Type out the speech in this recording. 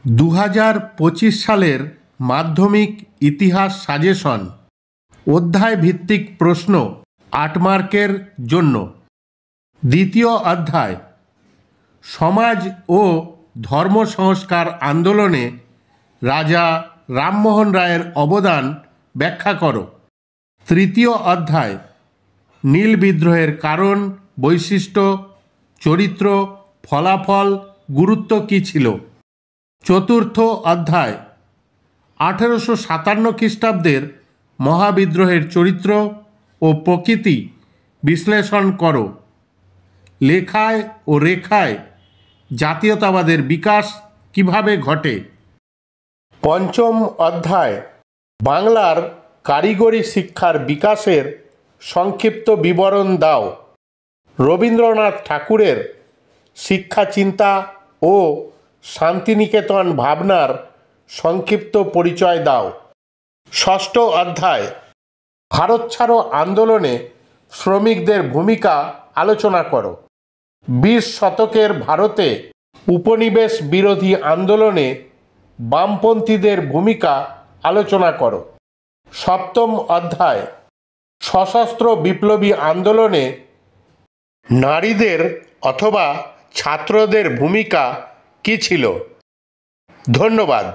2025 সালের মাধ্যমিক ইতিহাস সাজেশন অধ্যায় ভিত্তিক প্রশ্ন 8 মার্কের জন্য। দ্বিতীয় অধ্যায় সমাজ ও ধর্ম সংস্কার আন্দোলনে রাজা রামমোহন রায়ের অবদান ব্যাখ্যা করো। তৃতীয় অধ্যায় নীল বিদ্রোহের কারণ, বৈশিষ্ট্য, চরিত্র, ফলাফল, গুরুত্ব কী ছিল। চতুর্থ অধ্যায় 1857 খ্রিস্টাব্দের মহাবিদ্রোহের চরিত্র ও প্রকৃতি বিশ্লেষণ করো। লেখায় ও রেখায় জাতীয়তাবাদের বিকাশ কিভাবে ঘটে। পঞ্চম অধ্যায় বাংলার কারিগরি শিক্ষার বিকাশের সংক্ষিপ্ত বিবরণ দাও। রবীন্দ্রনাথ ঠাকুরের শিক্ষা চিন্তা ও শান্তিনিকেতন ভাবনার সংক্ষিপ্ত পরিচয় দাও। ষষ্ঠ অধ্যায় ভারত ছাড়ো আন্দোলনে শ্রমিকদের ভূমিকা আলোচনা করো। 20 শতকের ভারতে উপনিবেশ বিরোধী আন্দোলনে বামপন্থীদের ভূমিকা আলোচনা করো। সপ্তম অধ্যায় সশস্ত্র বিপ্লবী আন্দোলনে নারীদের অথবা ছাত্রদের ভূমিকা কী ছিল। ধন্যবাদ।